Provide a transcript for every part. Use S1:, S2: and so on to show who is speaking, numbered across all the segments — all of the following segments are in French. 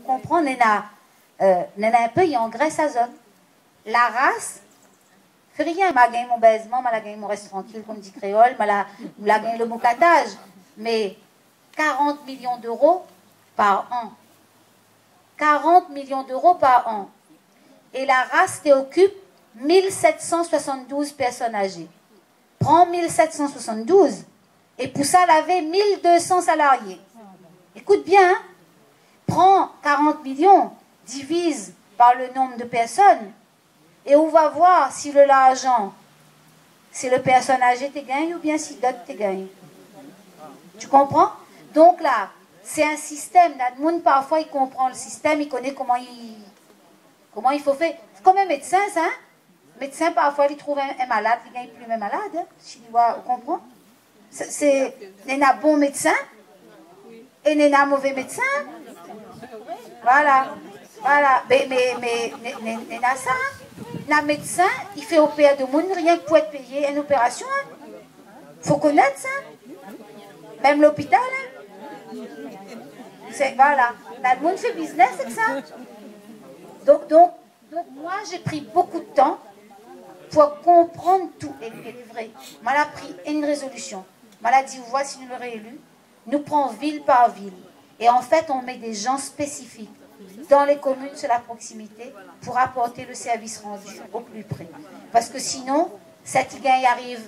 S1: comprenez, il y a un pays en Grèce à zone. La race, fait rien. Je gagne mon baisement, je gagne mon reste tranquille, comme dit créole, je gagne le boucatage. Mais 40 millions d'euros par an. 40 millions d'euros par an. Et la race occupe 1772 personnes âgées. Prends 1772 et pour ça, elle avait 1200 salariés. Écoute bien, hein? Prends 40 millions, divise par le nombre de personnes et on va voir si l'argent, si le personne âgée te gagne ou bien si d'autres te gagnent. Tu comprends? Donc là, c'est un système. Le monde, parfois, il comprend le système, il connaît comment il faut faire. C'est comme un médecin, ça. Hein? Le médecin, parfois, il trouve un malade, il ne gagne plus le même malade. Hein? Tu comprends? C'est un bon médecin et un mauvais médecin. Voilà. Voilà. Mais ça, le médecin, il fait opérer de monde, rien que pour être payé une opération. Il faut connaître ça. Même l'hôpital. Hein? Voilà. Le monde fait business avec ça. Donc moi, j'ai pris beaucoup de temps pour comprendre tout. Et vrai, moi, j'ai pris une résolution. Moi, j'ai dit, voici nous le réélu. Nous prenons ville par ville. Et en fait, on met des gens spécifiques dans les communes sur la proximité pour apporter le service rendu au plus près. Parce que sinon, cet gain arrive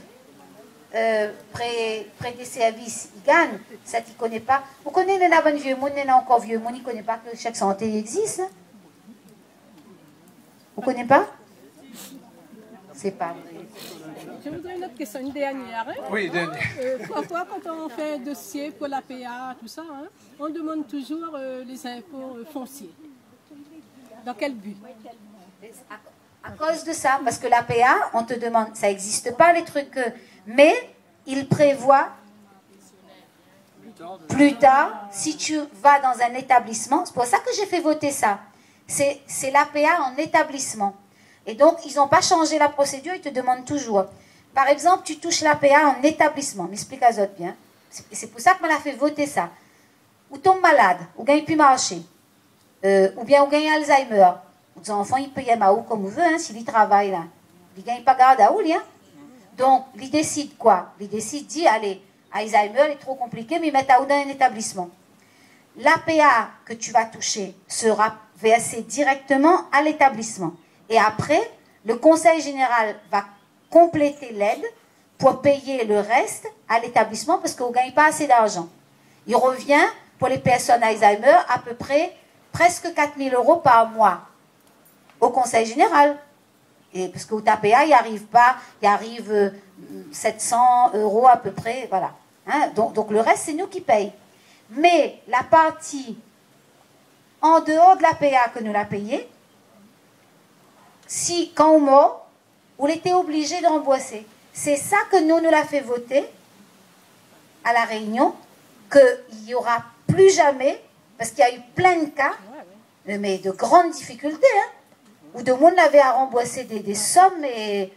S1: près des services, il gagne. Ça, il ne connaît pas. Vous connaissez les bonnes vieux monde, les encore vieux monde, il ne connaît pas que chaque santé existe. Hein? Vous ne connaissez pas? C'est pas vrai.
S2: Je voudrais une autre question, une dernière. Hein?
S3: Oui, dernière.
S2: Parfois, quand on fait un dossier pour la PA, tout ça, hein, on demande toujours les impôts fonciers. Dans quel but?
S1: À cause de ça, parce que la PA, on te demande, ça n'existe pas les trucs, mais il prévoit plus tard, si tu vas dans un établissement, c'est pour ça que j'ai fait voter ça. C'est l'APA en établissement. Et donc, ils n'ont pas changé la procédure, ils te demandent toujours. Par exemple, tu touches l'APA en établissement. M'explique à Zot bien. C'est pour ça qu'on a fait voter ça. Ou tombe malade, ou gagne plus marcher, ou bien ou gagne Alzheimer. Les enfants, ils payent à comme vous voulez, hein, s'ils travaillent là. Ils ne gagnent pas garde à où, hein. Donc, ils décident quoi? Ils décident, dit, allez, Alzheimer est trop compliqué, mais ils mettent à où dans un établissement. L'APA que tu vas toucher sera versée directement à l'établissement. Et après, le conseil général va compléter l'aide pour payer le reste à l'établissement parce qu'on ne gagne pas assez d'argent. Il revient, pour les personnes Alzheimer, à peu près presque 4 000 € par mois au conseil général. Et parce qu'au TAPA, il arrive 700 € à peu près, voilà. Hein, donc le reste, c'est nous qui payons. Mais la partie en dehors de l'APA que nous l'a payée, si, quand on mort, on était obligé de rembourser. C'est ça que nous l'a fait voter à la Réunion, qu'il n'y aura plus jamais, parce qu'il y a eu plein de cas, mais de grandes difficultés, hein, où de monde avait à rembourser des sommes, et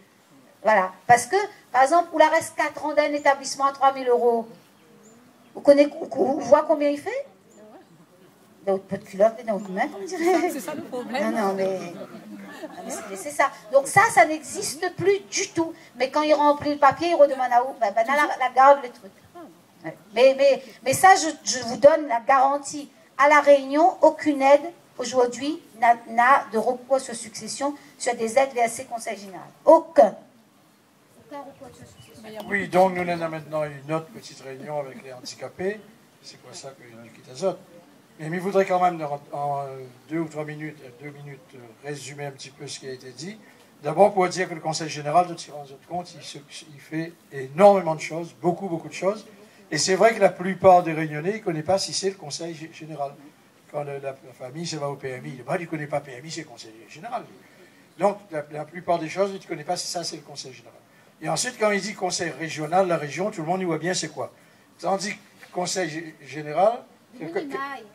S1: voilà. Parce que, par exemple, où la reste 4 ans d'un établissement à 3 000 €, vous voyez combien il fait? D'autres peu de culottes et d'autres mains, on dirait.
S2: C'est ça le problème.
S1: Non, mais c'est ça. Donc ça n'existe plus du tout. Mais quand il remplit le papier, il redemande à où? La garde le truc. Ouais. Mais ça, je vous donne la garantie. À La Réunion, aucune aide aujourd'hui n'a de recours sur succession sur des aides versées Conseil général. Aucun recours sur succession.
S3: Oui, donc nous avons maintenant une autre petite réunion avec les handicapés. C'est pour ça que nous quittons Azote. Mais il voudrait quand même, en 2 ou 3 minutes, résumer un petit peu ce qui a été dit. D'abord, pour dire que le Conseil général, de tirer en compte, il fait énormément de choses, beaucoup de choses. Et c'est vrai que la plupart des Réunionnais ne connaissent pas si c'est le Conseil général. Quand la famille se va au PMI, il ne connaît pas PMI, c'est le Conseil général. Donc, la plupart des choses, il ne connaît pas si ça, c'est le Conseil général. Et ensuite, quand il dit Conseil régional, la région, tout le monde y voit bien c'est quoi. Tandis que Conseil général...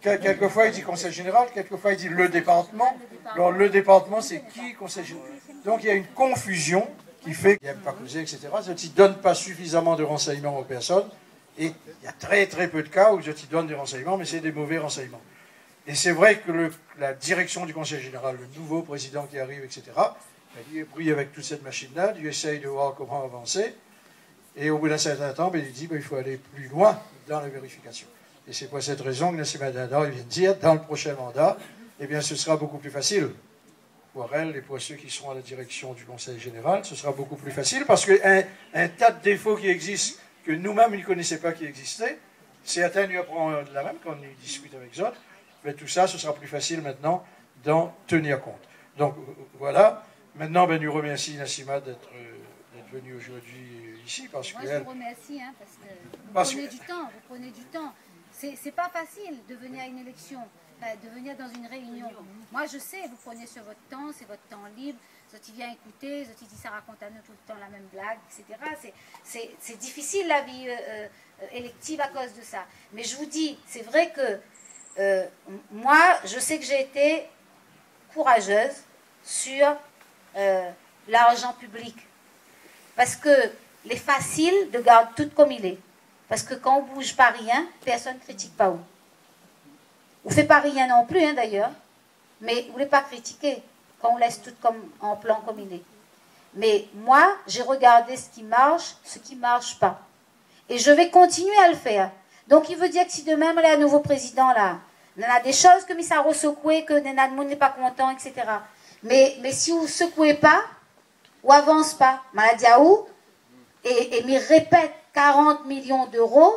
S3: Quelquefois, il dit conseil général, quelquefois, il dit le département. Alors, le département, c'est qui, conseil général? Donc, il y a une confusion qui fait qu'il n'y a pas causé, etc. Je ne donne pas suffisamment de renseignements aux personnes. Et il y a très, très peu de cas où je te donne des renseignements, mais c'est des mauvais renseignements. Et c'est vrai que la direction du Conseil général, le nouveau président qui arrive, etc., il est pris avec toute cette machine-là, il essaye de voir comment avancer, et au bout d'un certain temps, il dit il faut aller plus loin dans la vérification. Et c'est pour cette raison que Nassima Dindar vient de dire, dans le prochain mandat, eh bien, ce sera beaucoup plus facile pour elle et pour ceux qui seront à la direction du Conseil général, ce sera beaucoup plus facile, parce qu'un tas de défauts qui existent, que nous-mêmes ne connaissaient pas qui existaient, certains nous apprennent de la même quand on discute avec les autres, mais tout ça, ce sera plus facile maintenant d'en tenir compte. Donc voilà, maintenant, nous remercions Nassima d'être venue aujourd'hui ici, parce que...
S1: Moi, je vous remercie, hein, parce que vous prenez du temps. C'est pas facile de venir à une élection, de venir dans une réunion. Moi, je sais, vous prenez sur votre temps, c'est votre temps libre. Zoti vient écouter, Zoti dit ça raconte à nous tout le temps la même blague, etc. C'est difficile la vie élective à cause de ça. Mais je vous dis, c'est vrai que moi, je sais que j'ai été courageuse sur l'argent public. Parce que les faciles de garder tout comme il est. Parce que quand on ne bouge pas rien, personne ne critique pas où. On ne fait pas rien non plus, hein, d'ailleurs. Mais vous ne voulez pas critiquer quand on laisse tout comme, en plan comme il est. Mais moi, j'ai regardé ce qui ne marche pas. Et je vais continuer à le faire. Donc, il veut dire que si demain, on a un nouveau président, là, il y a des choses que Missaro secoué, que Nenadmoun n'est pas content, etc. Mais si vous ne secouez pas, ou avance pas, Maladiaou, et m'y répète 40 millions d'euros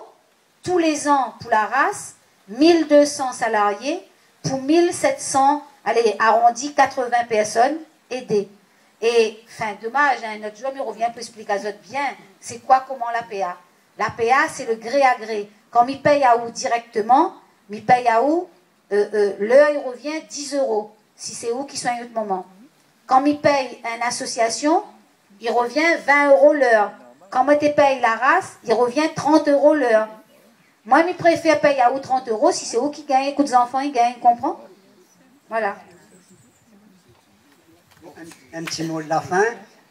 S1: tous les ans pour la race, 1200 salariés, pour 1700, allez, arrondi 80 personnes aidées. Et, enfin, dommage, hein, notre jour, il revient pour expliquer à autres bien, c'est quoi, comment l'APA. L'APA, c'est le gré à gré. Quand m'y paye à où directement, m'y paye à où, l'heure, il revient 10 euros, si c'est où qui soit un autre moment. Quand m'y paye une association, il revient 20 euros l'heure. Quand moi te paye la race, il revient 30 euros l'heure. Moi, je préfère payer à où 30 euros si c'est où qui gagne, écoute, les enfants, ils gagnent, comprends? Voilà.
S4: Un petit mot de la fin.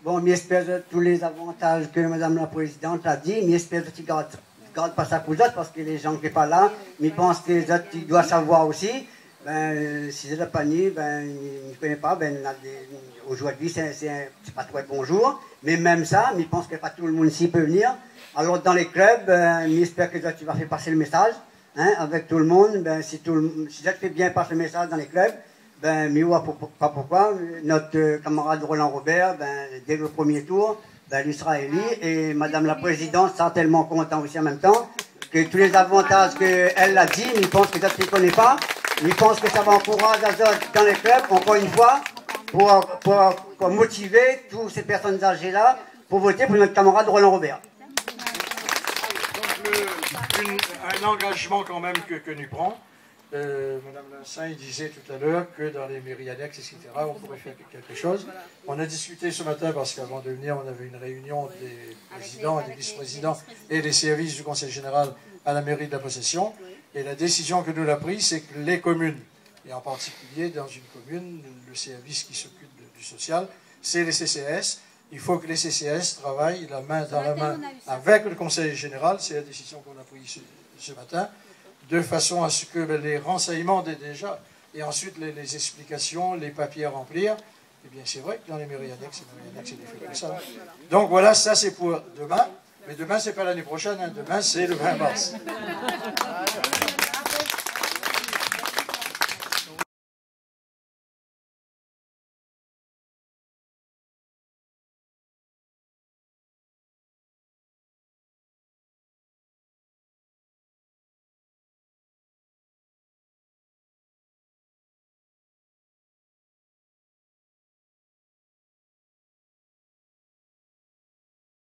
S4: Bon, j'espère tous les avantages que Madame la Présidente a dit, j'espère que tu ne gardes pas ça pour les autres, parce que les gens qui ne sont pas là, mais pensent que les autres, ils doivent savoir aussi. Ben, si c'est le panier, ben, il ne connaît pas, ben, aujourd'hui, c'est pas trop de bonjour, mais même ça, je pense que pas tout le monde ici peut venir. Alors, dans les clubs, j'espère que tu vas faire passer le message, hein, avec tout le monde. Ben, si tu fais bien passer le message dans les clubs, ben, mais pas pourquoi, notre camarade Roland Robert, ben, dès le premier tour, ben, il sera élu, et Madame la Présidente sera tellement contente aussi en même temps, que tous les avantages qu'elle a dit, je pense que d'autres ne connaissent pas. Je pense que ça va encourager dans les clubs, encore une fois, pour motiver toutes ces personnes âgées-là pour voter pour notre camarade Roland Robert.
S3: Donc, un engagement quand même que nous prenons. Madame Lincin disait tout à l'heure que dans les mairies annexes, etc., on pourrait faire quelque chose. On a discuté ce matin parce qu'avant de venir, on avait une réunion des présidents et des vice-présidents et des services du Conseil général à la mairie de la Possession. Et la décision que nous avons prise, c'est que les communes, et en particulier dans une commune, le service qui s'occupe du social, c'est les CCS. Il faut que les CCS travaillent la main dans la main avec le Conseil général. C'est la décision qu'on a prise ce matin, de façon à ce que les renseignements déjà, et ensuite les explications, les papiers à remplir, eh bien c'est vrai que dans les mairies annexes, c'est des faits comme ça. Donc voilà, ça c'est pour demain. Mais demain, c'est pas l'année prochaine, hein. Demain, c'est le 20 mars.